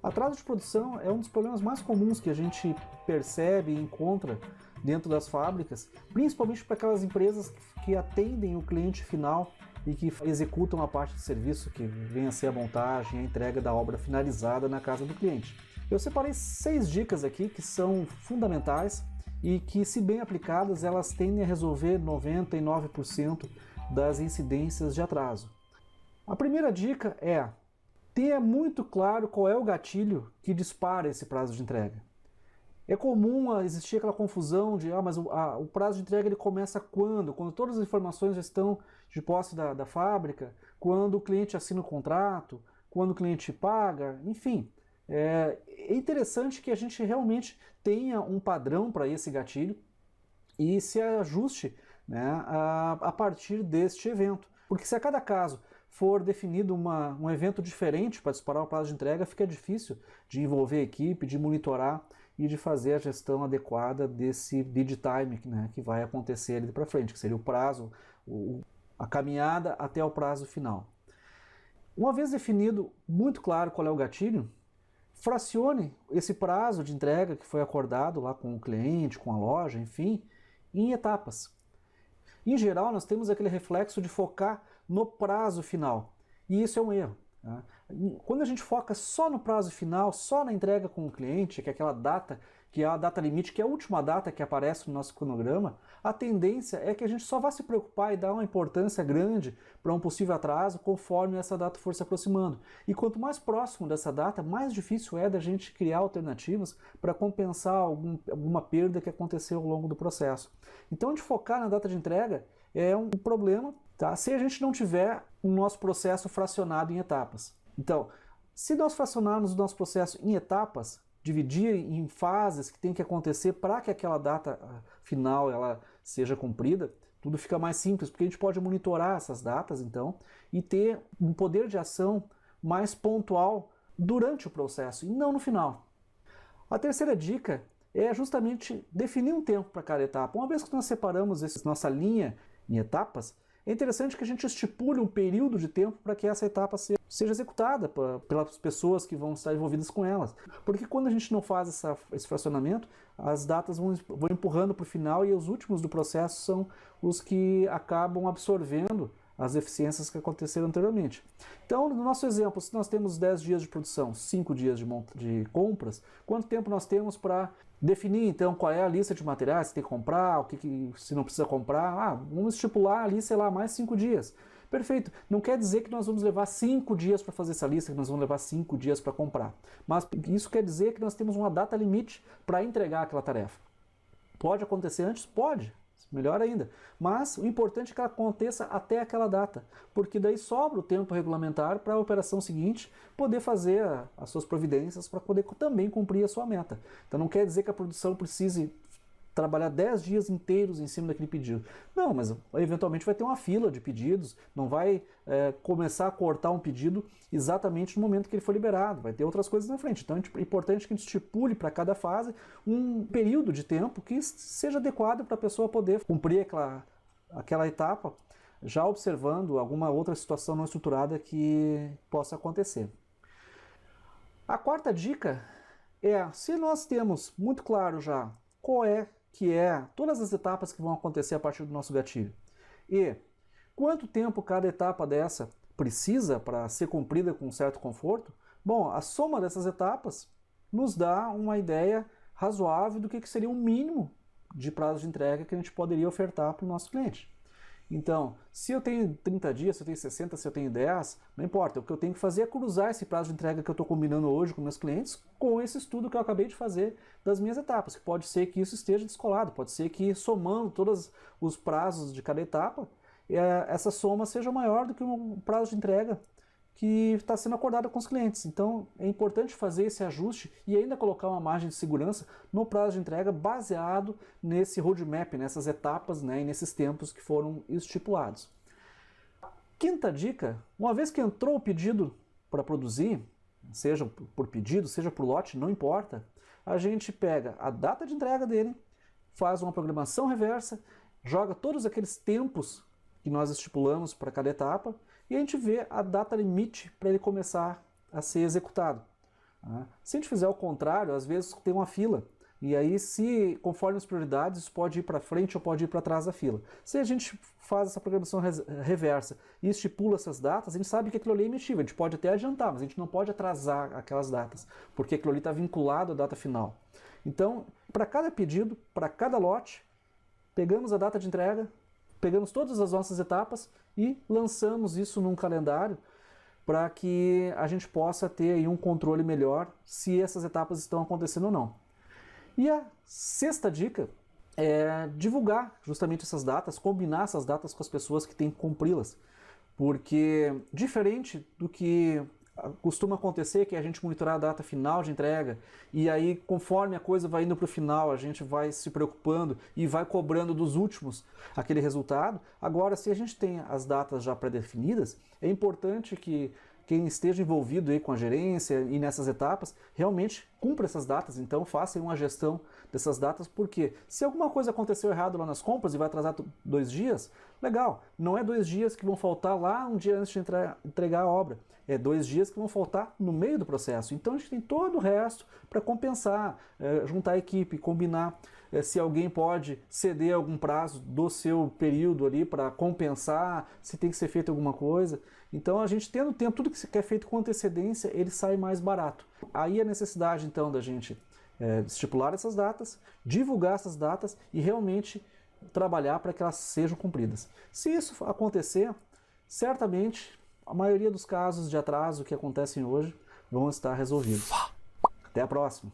Atraso de produção é um dos problemas mais comuns que a gente percebe e encontra dentro das fábricas, principalmente para aquelas empresas que atendem o cliente final e que executam a parte de serviço que vem a ser a montagem, a entrega da obra finalizada na casa do cliente. Eu separei 6 dicas aqui que são fundamentais e que, se bem aplicadas, elas tendem a resolver 99% das incidências de atraso. A primeira dica é: tenha muito claro qual é o gatilho que dispara esse prazo de entrega. É comum existir aquela confusão de mas o prazo de entrega ele começa quando? Quando todas as informações já estão de posse da fábrica, quando o cliente assina o contrato, quando o cliente paga, enfim. É interessante que a gente realmente tenha um padrão para esse gatilho e se ajuste, né, a partir deste evento. Porque se a cada caso for definido um evento diferente para disparar o prazo de entrega, fica difícil de envolver a equipe, de monitorar e de fazer a gestão adequada desse lead time, né, que vai acontecer ali para frente, que seria o prazo, a caminhada até o prazo final. Uma vez definido muito claro qual é o gatilho, fracione esse prazo de entrega que foi acordado lá com o cliente, com a loja, enfim, em etapas. Em geral, nós temos aquele reflexo de focar no prazo final, e isso é um erro. Tá? Quando a gente foca só no prazo final, só na entrega com o cliente, que é aquela data, que é a data limite, que é a última data que aparece no nosso cronograma, a tendência é que a gente só vá se preocupar e dar uma importância grande para um possível atraso conforme essa data for se aproximando. E quanto mais próximo dessa data, mais difícil é da gente criar alternativas para compensar alguma perda que aconteceu ao longo do processo. Então, de focar na data de entrega é um problema, tá? Se a gente não tiver o nosso processo fracionado em etapas. Então, se nós fracionarmos o nosso processo em etapas, dividir em fases que tem que acontecer para que aquela data final ela seja cumprida, tudo fica mais simples, porque a gente pode monitorar essas datas, então, e ter um poder de ação mais pontual durante o processo, e não no final. A terceira dica é justamente definir um tempo para cada etapa. Uma vez que nós separamos nossa linha em etapas, é interessante que a gente estipule um período de tempo para que essa etapa seja executada pelas pessoas que vão estar envolvidas com elas. Porque quando a gente não faz esse fracionamento, as datas vão empurrando para o final e os últimos do processo são os que acabam absorvendo as eficiências que aconteceram anteriormente. Então, no nosso exemplo, se nós temos 10 dias de produção, 5 dias de compras, quanto tempo nós temos para definir, então, qual é a lista de materiais que tem que comprar, se não precisa comprar? Vamos estipular ali, sei lá, mais 5 dias. Perfeito. Não quer dizer que nós vamos levar 5 dias para fazer essa lista, que nós vamos levar 5 dias para comprar. Mas isso quer dizer que nós temos uma data limite para entregar aquela tarefa. Pode acontecer antes? Pode. Melhor ainda. Mas o importante é que ela aconteça até aquela data, porque daí sobra o tempo regulamentar para a operação seguinte poder fazer as suas providências para poder também cumprir a sua meta. Então não quer dizer que a produção precise trabalhar 10 dias inteiros em cima daquele pedido. Não, mas eventualmente vai ter uma fila de pedidos, não vai começar a cortar um pedido exatamente no momento que ele for liberado, vai ter outras coisas na frente. Então é importante que a gente estipule para cada fase um período de tempo que seja adequado para a pessoa poder cumprir aquela etapa, já observando alguma outra situação não estruturada que possa acontecer. A quarta dica é, se nós temos muito claro já qual é todas as etapas que vão acontecer a partir do nosso gatilho. E quanto tempo cada etapa dessa precisa para ser cumprida com um certo conforto? Bom, a soma dessas etapas nos dá uma ideia razoável do que seria o mínimo de prazo de entrega que a gente poderia ofertar para o nosso cliente. Então, se eu tenho 30 dias, se eu tenho 60, se eu tenho 10, não importa. O que eu tenho que fazer é cruzar esse prazo de entrega que eu estou combinando hoje com meus clientes com esse estudo que eu acabei de fazer das minhas etapas. Que pode ser que isso esteja descolado, pode ser que somando todos os prazos de cada etapa, essa soma seja maior do que o prazo de entrega que está sendo acordado com os clientes. Então é importante fazer esse ajuste e ainda colocar uma margem de segurança no prazo de entrega baseado nesse roadmap, nessas etapas, né, e nesses tempos que foram estipulados. Quinta dica, uma vez que entrou o pedido para produzir, seja por pedido, seja por lote, não importa, a gente pega a data de entrega dele, faz uma programação reversa, joga todos aqueles tempos que nós estipulamos para cada etapa e a gente vê a data limite para ele começar a ser executado. Né? Se a gente fizer o contrário, às vezes tem uma fila. E aí, se conforme as prioridades, isso pode ir para frente ou pode ir para trás da fila. Se a gente faz essa programação reversa e estipula essas datas, a gente sabe que aquilo ali é emitível. A gente pode até adiantar, mas a gente não pode atrasar aquelas datas, porque aquilo ali está vinculado à data final. Então, para cada pedido, para cada lote, pegamos a data de entrega, pegamos todas as nossas etapas e lançamos isso num calendário para que a gente possa ter aí um controle melhor se essas etapas estão acontecendo ou não. E a sexta dica é divulgar justamente essas datas, combinar essas datas com as pessoas que têm que cumpri-las. Porque, diferente do que costuma acontecer, que é a gente monitorar a data final de entrega, e aí, conforme a coisa vai indo para o final, a gente vai se preocupando e vai cobrando dos últimos aquele resultado. Agora, se a gente tem as datas já pré-definidas, é importante que quem esteja envolvido aí com a gerência e nessas etapas, realmente cumpra essas datas, então faça uma gestão dessas datas, porque se alguma coisa aconteceu errado lá nas compras e vai atrasar 2 dias, legal, não é 2 dias que vão faltar lá um dia antes de entregar a obra, é 2 dias que vão faltar no meio do processo, então a gente tem todo o resto para compensar, juntar a equipe, combinar, se alguém pode ceder algum prazo do seu período ali para compensar, se tem que ser feito alguma coisa. Então a gente tendo tempo, tudo que é feito com antecedência, ele sai mais barato. Aí a necessidade então da gente estipular essas datas, divulgar essas datas e realmente trabalhar para que elas sejam cumpridas. Se isso acontecer, certamente a maioria dos casos de atraso que acontecem hoje vão estar resolvidos. Até a próxima!